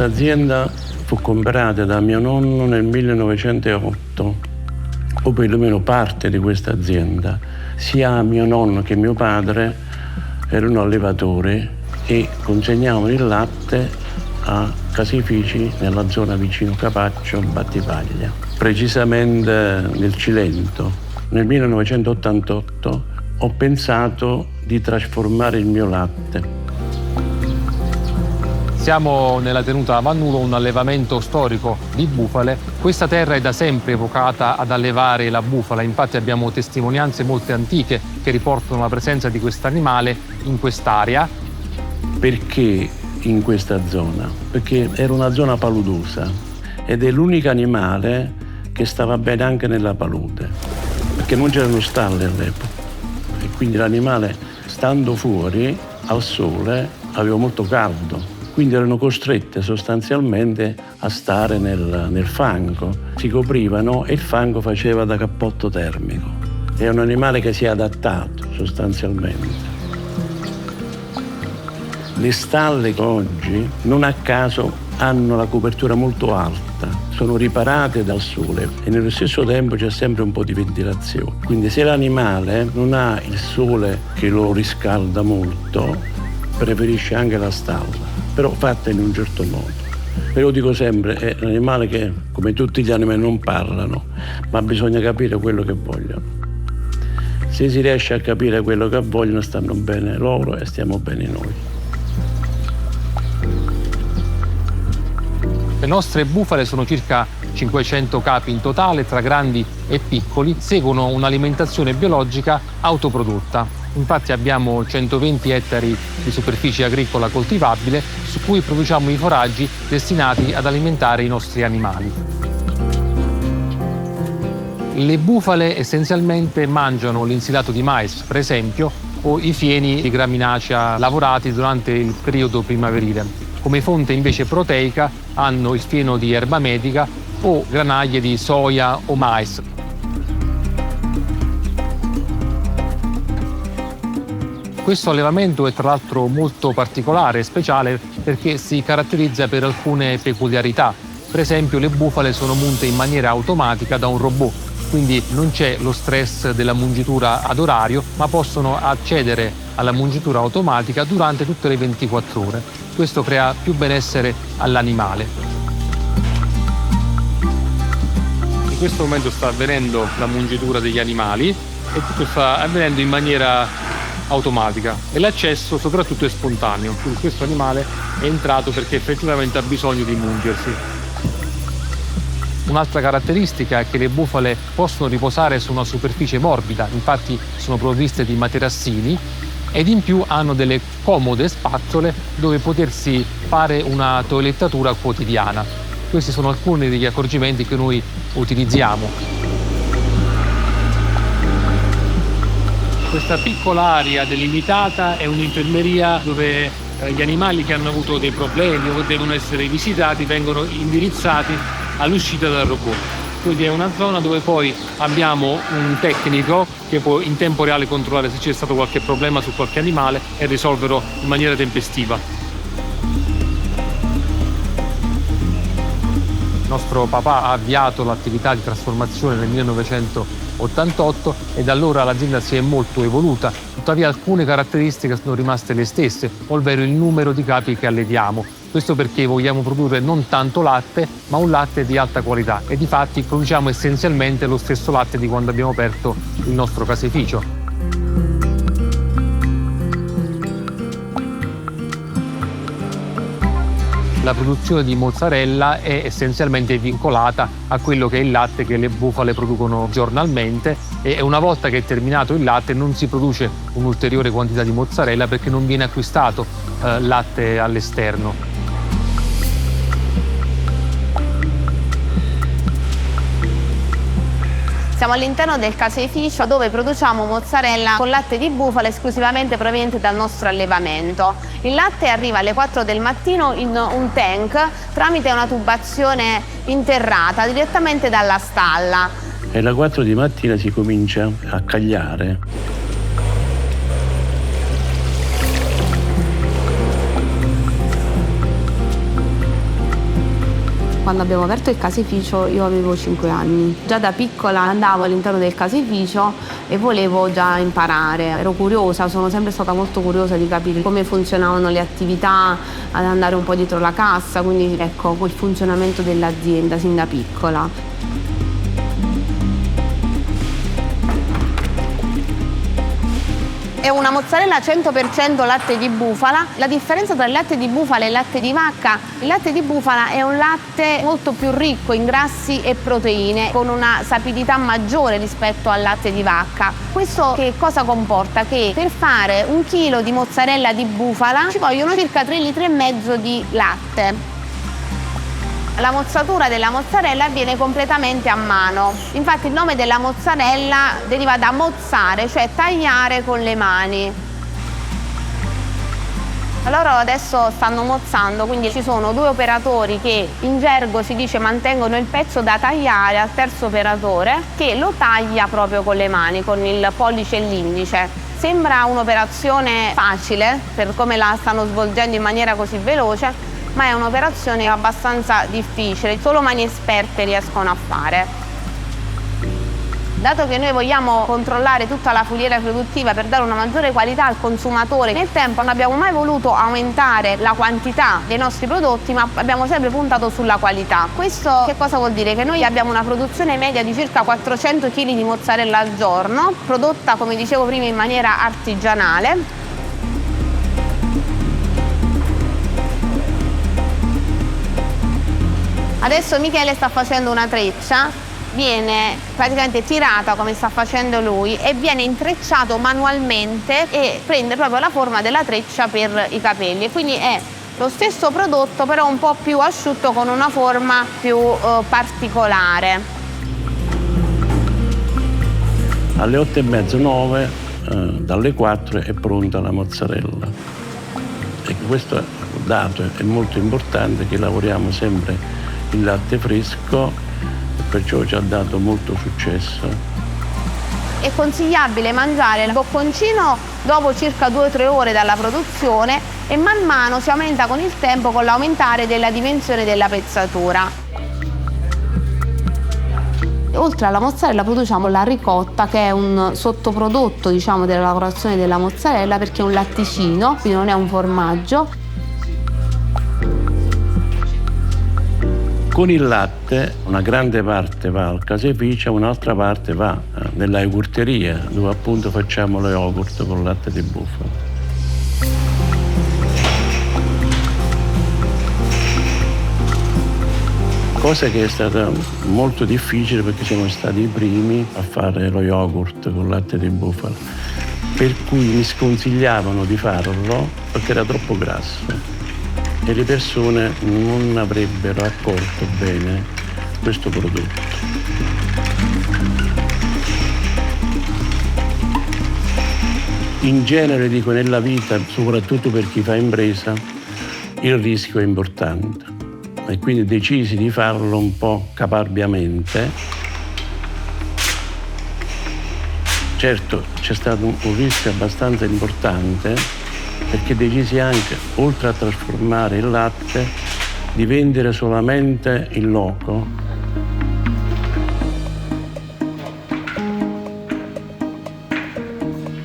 Questa azienda fu comprata da mio nonno nel 1908, o perlomeno parte di questa azienda. Sia mio nonno che mio padre erano allevatori e consegnavano il latte a caseifici nella zona vicino Capaccio, Battipaglia, precisamente nel Cilento. Nel 1988 ho pensato di trasformare il mio latte. Siamo nella tenuta Vannulo, un allevamento storico di bufale. Questa terra è da sempre evocata ad allevare la bufala, infatti abbiamo testimonianze molto antiche che riportano la presenza di quest'animale in quest'area. Perché in questa zona? Perché era una zona paludosa ed è l'unico animale che stava bene anche nella palude, perché non c'erano stalle all'epoca e quindi l'animale, stando fuori al sole, aveva molto caldo. Quindi erano costrette sostanzialmente a stare nel fango. Si coprivano e il fango faceva da cappotto termico. È un animale che si è adattato sostanzialmente. Le stalle oggi, non a caso, hanno la copertura molto alta, sono riparate dal sole e nello stesso tempo c'è sempre un po' di ventilazione. Quindi se l'animale non ha il sole che lo riscalda molto, preferisce anche la stalla, però fatta in un certo modo. Però dico sempre, è un animale che, come tutti gli animali, non parlano, ma bisogna capire quello che vogliono. Se si riesce a capire quello che vogliono, stanno bene loro e stiamo bene noi. Le nostre bufale sono circa 500 capi in totale, tra grandi e piccoli, seguono un'alimentazione biologica autoprodotta. Infatti abbiamo 120 ettari di superficie agricola coltivabile su cui produciamo i foraggi destinati ad alimentare i nostri animali. Le bufale essenzialmente mangiano l'insilato di mais, per esempio, o i fieni di graminacea lavorati durante il periodo primaverile. Come fonte invece proteica hanno il fieno di erba medica o granaglie di soia o mais. Questo allevamento è tra l'altro molto particolare e speciale perché si caratterizza per alcune peculiarità. Per esempio, le bufale sono munte in maniera automatica da un robot, quindi non c'è lo stress della mungitura ad orario, ma possono accedere alla mungitura automatica durante tutte le 24 ore. Questo crea più benessere all'animale. In questo momento sta avvenendo la mungitura degli animali e tutto sta avvenendo in maniera automatica e l'accesso soprattutto è spontaneo, quindi questo animale è entrato perché effettivamente ha bisogno di mungersi. Un'altra caratteristica è che le bufale possono riposare su una superficie morbida, infatti sono provviste di materassini ed in più hanno delle comode spazzole dove potersi fare una toilettatura quotidiana. Questi sono alcuni degli accorgimenti che noi utilizziamo. Questa piccola area delimitata è un'infermeria dove gli animali che hanno avuto dei problemi o devono essere visitati vengono indirizzati all'uscita dal robot. Quindi è una zona dove poi abbiamo un tecnico che può in tempo reale controllare se c'è stato qualche problema su qualche animale e risolverlo in maniera tempestiva. Il nostro papà ha avviato l'attività di trasformazione nel 1988 e da allora l'azienda si è molto evoluta. Tuttavia alcune caratteristiche sono rimaste le stesse, ovvero il numero di capi che alleviamo. Questo perché vogliamo produrre non tanto latte, ma un latte di alta qualità e difatti produciamo essenzialmente lo stesso latte di quando abbiamo aperto il nostro caseificio. La produzione di mozzarella è essenzialmente vincolata a quello che è il latte che le bufale producono giornalmente e una volta che è terminato il latte non si produce un'ulteriore quantità di mozzarella perché non viene acquistato latte all'esterno. Siamo all'interno del caseificio dove produciamo mozzarella con latte di bufala esclusivamente proveniente dal nostro allevamento. Il latte arriva alle 4 del mattino in un tank tramite una tubazione interrata direttamente dalla stalla. E alle 4 di mattina si comincia a cagliare. Quando abbiamo aperto il caseificio io avevo 5 anni. Già da piccola andavo all'interno del caseificio e volevo già imparare. Ero curiosa, sono sempre stata molto curiosa di capire come funzionavano le attività, ad andare un po' dietro la cassa, quindi ecco quel funzionamento dell'azienda sin da piccola. È una mozzarella 100% latte di bufala. La differenza tra il latte di bufala e il latte di vacca: il latte di bufala è un latte molto più ricco in grassi e proteine, con una sapidità maggiore rispetto al latte di vacca. Questo che cosa comporta? Che per fare 1 chilo di mozzarella di bufala ci vogliono circa 3,5 litri di latte. La mozzatura della mozzarella avviene completamente a mano. Infatti il nome della mozzarella deriva da mozzare, cioè tagliare con le mani. Loro adesso stanno mozzando, quindi ci sono 2 operatori che in gergo si dice mantengono il pezzo da tagliare al terzo operatore che lo taglia proprio con le mani, con il pollice e l'indice. Sembra un'operazione facile per come la stanno svolgendo in maniera così veloce, ma è un'operazione abbastanza difficile, solo mani esperte riescono a fare. Dato che noi vogliamo controllare tutta la filiera produttiva per dare una maggiore qualità al consumatore, nel tempo non abbiamo mai voluto aumentare la quantità dei nostri prodotti, ma abbiamo sempre puntato sulla qualità. Questo che cosa vuol dire? Che noi abbiamo una produzione media di circa 400 kg di mozzarella al giorno, prodotta, come dicevo prima, in maniera artigianale. Adesso Michele sta facendo una treccia, viene praticamente tirata come sta facendo lui e viene intrecciato manualmente e prende proprio la forma della treccia per i capelli. E quindi è lo stesso prodotto però un po' più asciutto con una forma più particolare. Alle 8:30, 9, dalle 4 è pronta la mozzarella. E questo dato è molto importante, che lavoriamo sempre il latte fresco, perciò ci ha dato molto successo. È consigliabile mangiare il bocconcino dopo circa 2-3 ore dalla produzione e man mano si aumenta con il tempo con l'aumentare della dimensione della pezzatura. Oltre alla mozzarella produciamo la ricotta, che è un sottoprodotto, diciamo, della lavorazione della mozzarella, perché è un latticino, quindi non è un formaggio. Con il latte una grande parte va al caseificio, un'altra parte va nella yogurteria, dove appunto facciamo lo yogurt con latte di bufala. Cosa che è stata molto difficile, perché siamo stati i primi a fare lo yogurt con latte di bufala, per cui mi sconsigliavano di farlo perché era troppo grasso e le persone non avrebbero accolto bene questo prodotto. In genere, dico, nella vita, soprattutto per chi fa impresa, il rischio è importante e quindi decisi di farlo un po' caparbiamente. Certo, c'è stato un rischio abbastanza importante, perché decisi anche, oltre a trasformare il latte, di vendere solamente il loco.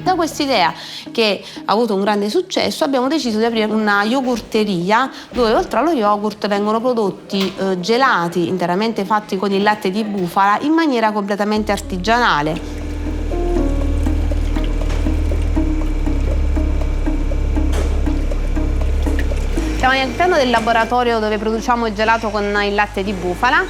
Da quest'idea, che ha avuto un grande successo, abbiamo deciso di aprire una yogurteria dove oltre allo yogurt vengono prodotti gelati interamente fatti con il latte di bufala in maniera completamente artigianale. Siamo all'interno del laboratorio dove produciamo il gelato con il latte di bufala.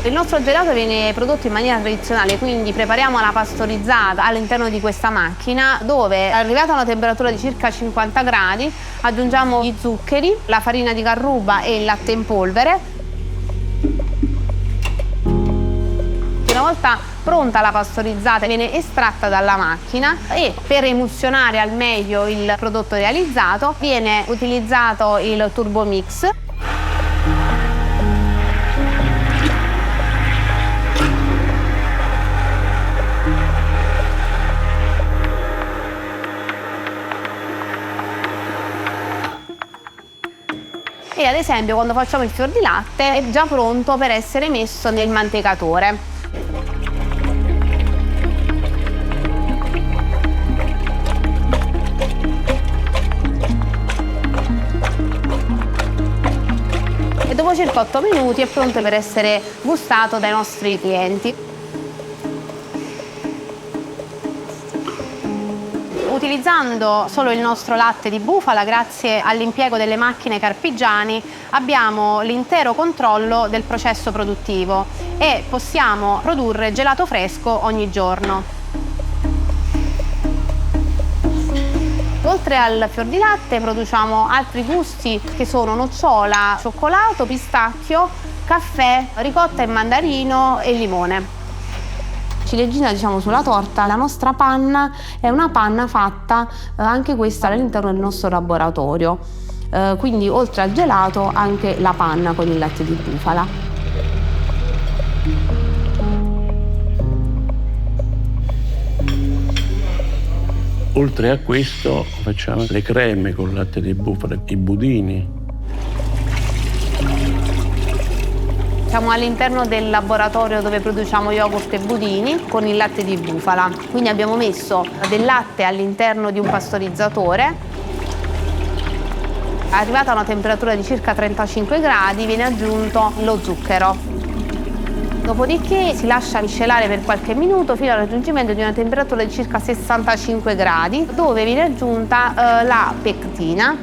Il nostro gelato viene prodotto in maniera tradizionale, quindi prepariamo la pastorizzata all'interno di questa macchina dove, arrivata a una temperatura di circa 50 gradi, aggiungiamo gli zuccheri, la farina di carruba e il latte in polvere. Una volta pronta la pastorizzata viene estratta dalla macchina e per emulsionare al meglio il prodotto realizzato viene utilizzato il Turbo Mix. E ad esempio quando facciamo il fior di latte è già pronto per essere messo nel mantecatore. E dopo circa 8 minuti è pronto per essere gustato dai nostri clienti. Utilizzando solo il nostro latte di bufala, grazie all'impiego delle macchine Carpigiani, abbiamo l'intero controllo del processo produttivo e possiamo produrre gelato fresco ogni giorno. Oltre al fior di latte produciamo altri gusti che sono nocciola, cioccolato, pistacchio, caffè, ricotta e mandarino e limone. Ciliegina, diciamo, sulla torta, la nostra panna è una panna fatta anche questa all'interno del nostro laboratorio, quindi oltre al gelato anche la panna con il latte di bufala. Oltre a questo facciamo le creme con il latte di bufala, i budini. Siamo all'interno del laboratorio dove produciamo yogurt e budini con il latte di bufala. Quindi abbiamo messo del latte all'interno di un pastorizzatore. Arrivata a una temperatura di circa 35 gradi viene aggiunto lo zucchero. Dopodiché si lascia miscelare per qualche minuto fino al raggiungimento di una temperatura di circa 65 gradi, dove viene aggiunta la pectina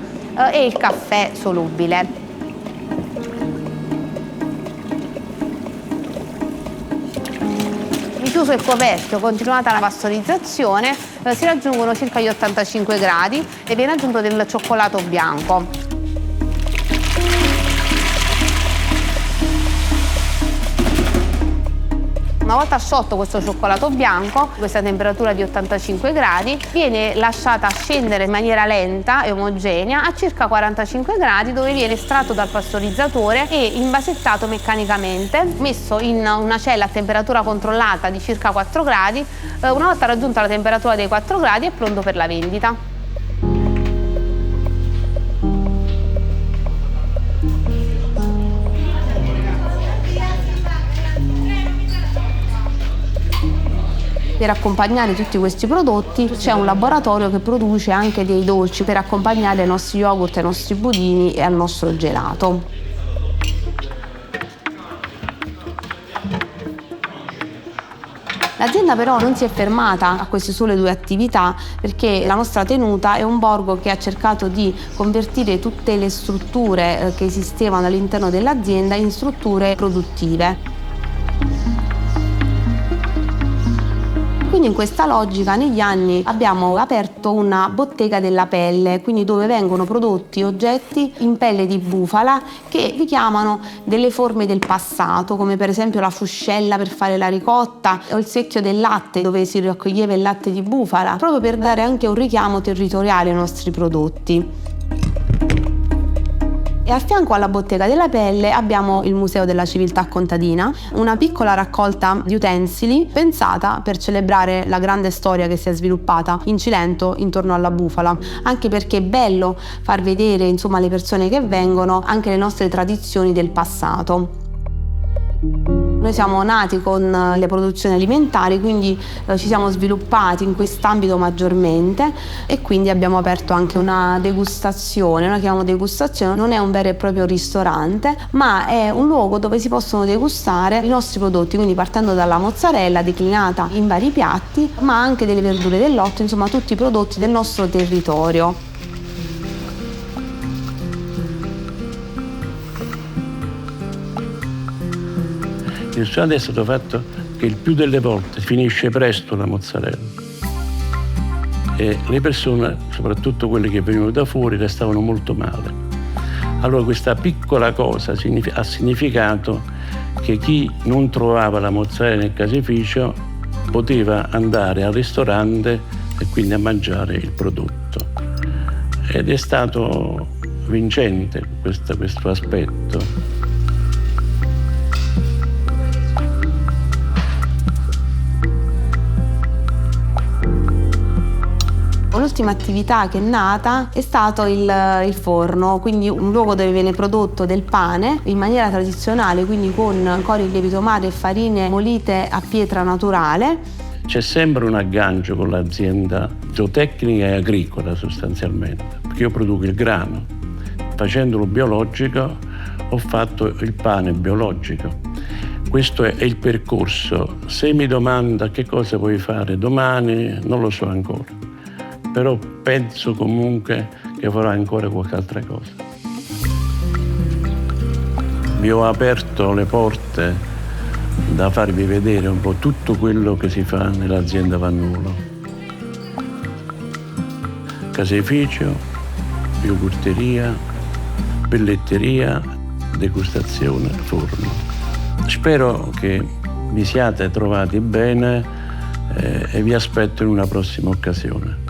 e il caffè solubile. Chiuso il coperchio, continuata la pastorizzazione, si raggiungono circa gli 85 gradi e viene aggiunto del cioccolato bianco. Una volta sciolto questo cioccolato bianco, questa temperatura di 85 gradi, viene lasciata scendere in maniera lenta e omogenea a circa 45 gradi, dove viene estratto dal pastorizzatore e invasettato meccanicamente, messo in una cella a temperatura controllata di circa 4 gradi. Una volta raggiunta la temperatura dei 4 gradi è pronto per la vendita. Per accompagnare tutti questi prodotti c'è un laboratorio che produce anche dei dolci per accompagnare i nostri yogurt, ai nostri budini e al nostro gelato. L'azienda però non si è fermata a queste sole due attività, perché la nostra tenuta è un borgo che ha cercato di convertire tutte le strutture che esistevano all'interno dell'azienda in strutture produttive. Quindi in questa logica negli anni abbiamo aperto una bottega della pelle, quindi dove vengono prodotti oggetti in pelle di bufala che richiamano delle forme del passato, come per esempio la fuscella per fare la ricotta o il secchio del latte dove si raccoglieva il latte di bufala, proprio per dare anche un richiamo territoriale ai nostri prodotti. E a fianco alla bottega della pelle abbiamo il Museo della Civiltà Contadina, una piccola raccolta di utensili pensata per celebrare la grande storia che si è sviluppata in Cilento intorno alla bufala, anche perché è bello far vedere, insomma, alle persone che vengono anche le nostre tradizioni del passato. Noi siamo nati con le produzioni alimentari, quindi ci siamo sviluppati in quest'ambito maggiormente e quindi abbiamo aperto anche una degustazione. Noi chiamiamo degustazione, non è un vero e proprio ristorante, ma è un luogo dove si possono degustare i nostri prodotti, quindi partendo dalla mozzarella declinata in vari piatti, ma anche delle verdure dell'orto, insomma tutti i prodotti del nostro territorio. Il ristorante è stato fatto che il più delle volte finisce presto la mozzarella e le persone, soprattutto quelle che venivano da fuori, restavano molto male. Allora questa piccola cosa ha significato che chi non trovava la mozzarella nel caseificio poteva andare al ristorante e quindi a mangiare il prodotto. Ed è stato vincente questo aspetto. ultima attività che è nata è stato il forno, quindi un luogo dove viene prodotto del pane in maniera tradizionale, quindi con cori, lievito madre e farine molite a pietra naturale. C'è sempre un aggancio con l'azienda zootecnica e agricola sostanzialmente, perché io produco il grano. Facendolo biologico ho fatto il pane biologico. Questo è il percorso. Se mi domanda che cosa vuoi fare domani, non lo so ancora, però penso comunque che farò ancora qualche altra cosa. Vi ho aperto le porte da farvi vedere un po' tutto quello che si fa nell'azienda Vannulo. Caseificio, yogurteria, pelletteria, degustazione, forno. Spero che vi siate trovati bene e vi aspetto in una prossima occasione.